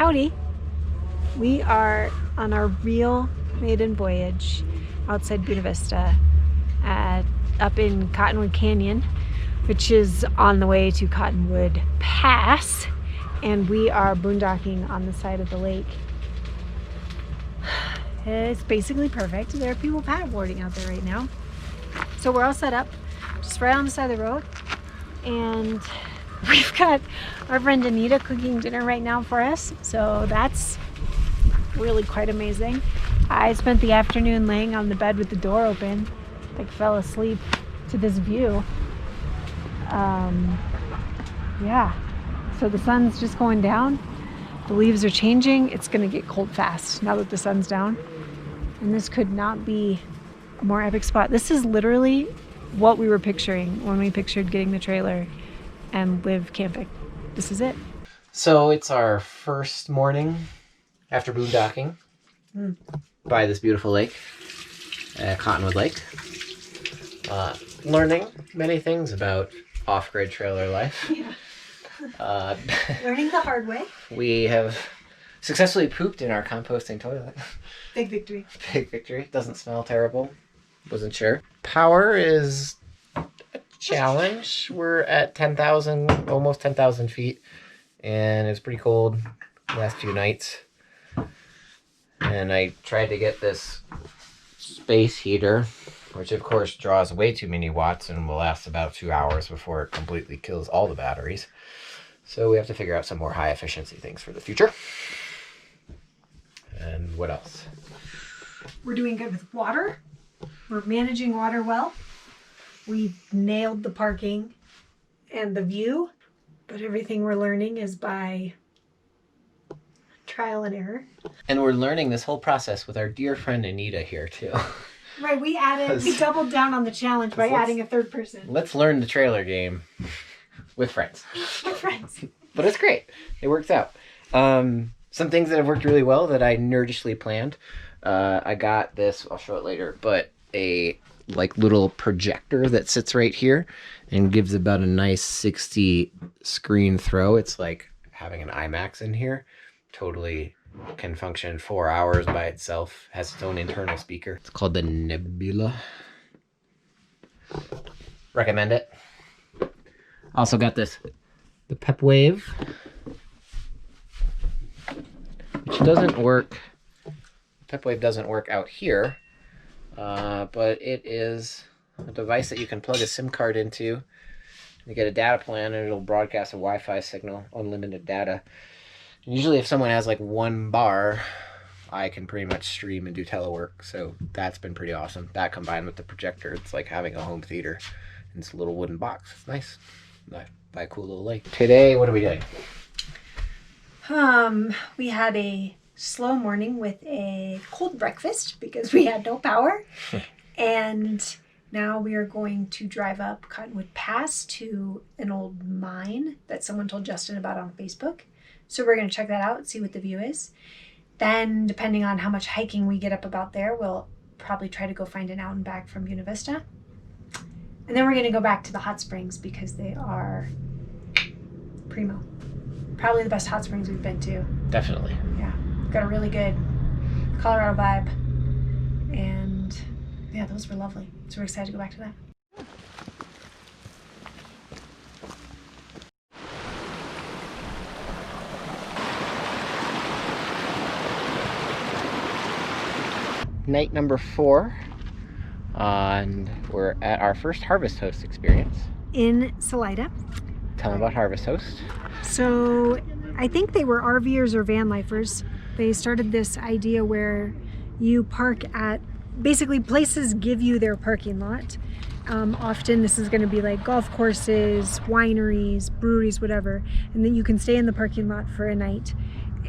Howdy! We are on our real maiden voyage outside Buena Vista up in Cottonwood Canyon, which is on the way to Cottonwood Pass, and we are boondocking on the side of the lake. It's basically perfect. There are people paddleboarding out there right now. So we're all set up just right on the side of the road, and we've got our friend Anita cooking dinner right now for us, so that's really quite amazing. I spent the afternoon laying on the bed with the door open, like fell asleep to this view. Yeah, so the sun's just going down, the leaves are changing, it's gonna get cold fast now that the sun's down, and this could not be a more epic spot. This is literally what we were picturing when we pictured getting the trailer and live camping. This is it. So it's our first morning after boondocking by this beautiful lake, Cottonwood Lake. Learning many things about off-grid trailer life. Yeah. Learning the hard way. We have successfully pooped in our composting toilet. Big victory. Big victory. Doesn't smell terrible. Wasn't sure. Power is a challenge. We're at 10,000, almost 10,000 feet, and it's pretty cold the last few nights. And I tried to get this space heater, which of course draws way too many watts and will last about 2 hours before it completely kills all the batteries. So we have to figure out some more high efficiency things for the future. And what else? We're doing good with water. We're managing water well. We nailed the parking and the view, but everything we're learning is by trial and error. And we're learning this whole process with our dear friend Anita here too. Right, we doubled down on the challenge by adding a third person. Let's learn the trailer game with friends. With friends. But it's great. It works out. Some things that have worked really well that I nerdishly planned. I got this, I'll show it later, but a little projector that sits right here and gives about a nice 60 screen throw. It's like having an IMAX in here. Totally can function 4 hours by itself. Has its own internal speaker. It's called the Nebula. Recommend it. Also got the Pep Wave, which doesn't work. Pep Wave doesn't work out here, but it is a device that you can plug a SIM card into. You get a data plan and it'll broadcast a Wi-Fi signal, unlimited data. Usually if someone has like 1 bar, I can pretty much stream and do telework, so that's been pretty awesome. That combined with the projector, it's like having a home theater. And it's a little wooden box. It's nice. By a cool little lake. Today, what are we doing? We had a slow morning with a cold breakfast because we had no power. And now we are going to drive up Cottonwood Pass to an old mine that someone told Justin about on Facebook. So we're going to check that out and see what the view is. Then, depending on how much hiking we get up about there, we'll probably try to go find an out and back from Buena Vista. And then we're going to go back to the hot springs because they are primo. Probably the best hot springs we've been to. Definitely. Yeah. Got a really good Colorado vibe. And yeah, those were lovely. So we're excited to go back to that. Night number 4. And we're at our first Harvest Host experience. In Salida. Tell them about Harvest Host. So I think they were RVers or van lifers. They started this idea where you park at, basically places give you their parking lot. Often this is going to be like golf courses, wineries, breweries, whatever. And then you can stay in the parking lot for a night.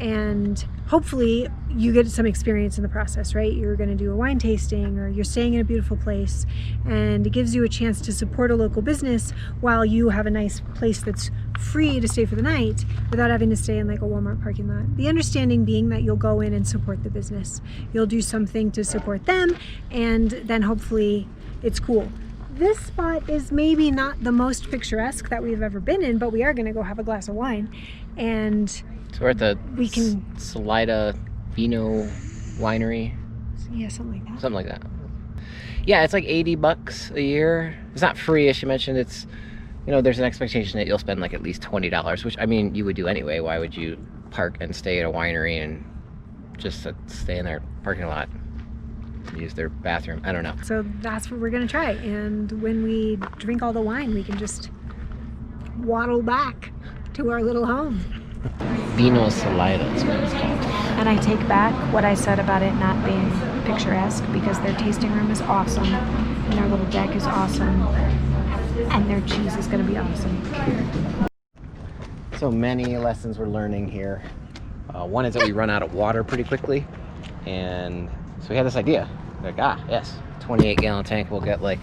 And hopefully you get some experience in the process, right? You're going to do a wine tasting or you're staying in a beautiful place, and it gives you a chance to support a local business while you have a nice place that's free to stay for the night without having to stay in like a Walmart parking lot. The understanding being that you'll go in and support the business. You'll do something to support them, and then hopefully it's cool. This spot is maybe not the most picturesque that we've ever been in, but we are going to go have a glass of wine. And So we're at the We can- Salida Vino Winery. Yeah, something like that. Something like that. Yeah, it's like $80 a year. It's not free, as you mentioned. It's, you know, there's an expectation that you'll spend like at least $20, which I mean, you would do anyway. Why would you park and stay at a winery and just stay in their parking lot, use their bathroom? I don't know. So that's what we're gonna try. And when we drink all the wine, we can just waddle back to our little home. Vino Salida is what it's called. And I take back what I said about it not being picturesque, because their tasting room is awesome, and their little deck is awesome, and their cheese is gonna be awesome. So many lessons we're learning here. One is that we run out of water pretty quickly, and so we had this idea. Like, yes, 28-gallon tank. We'll get like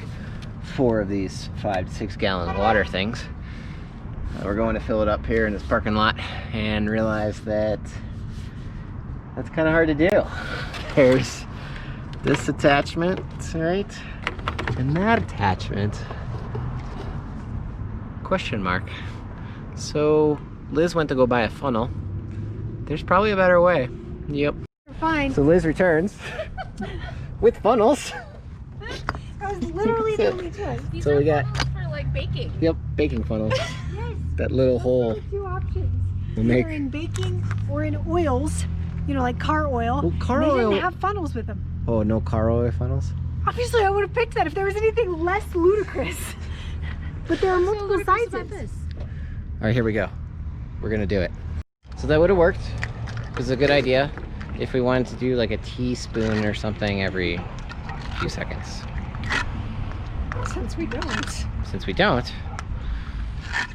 4 of these 5 to 6 gallon water things. We're going to fill it up here in this parking lot and realize that that's kind of hard to do. There's this attachment, right? And that attachment. Question mark. So Liz went to go buy a funnel. There's probably a better way. Yep. We're fine. So Liz returns with funnels. That was literally the only choice. These So are we got- funnels for like baking. Yep, baking funnels. Yes. That little Those hole are the 2 options. will Either make. in baking or in oils, you know, like car oil. Well, car they oil. didn't have funnels with them. Oh, no car oil funnels? Obviously, I would have picked that if there was anything less ludicrous. But there are multiple sizes. All right, here we go. We're gonna do it. So that would have worked. It was a good idea if we wanted to do like a teaspoon or something every few seconds. Since we don't. Since we don't,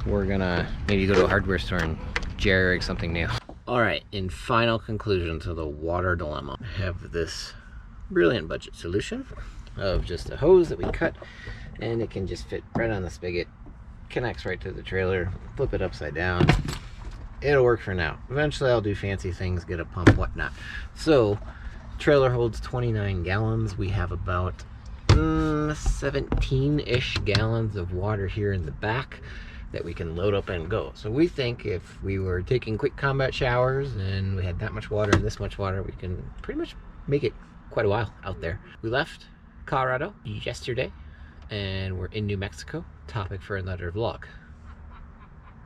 we're gonna maybe go to a hardware store and jerry-rig something new. All right, in final conclusion to the water dilemma, I have this brilliant budget solution of just a hose that we cut, and it can just fit right on the spigot, connects right to the trailer, flip it upside down. It'll work for now. Eventually I'll do fancy things, get a pump, whatnot. So trailer holds 29 gallons. We have about 17-ish gallons of water here in the back that we can load up and go. So we think if we were taking quick combat showers and we had that much water and this much water, we can pretty much make it quite a while out there. We left Colorado yesterday and we're in New Mexico. Topic for another vlog.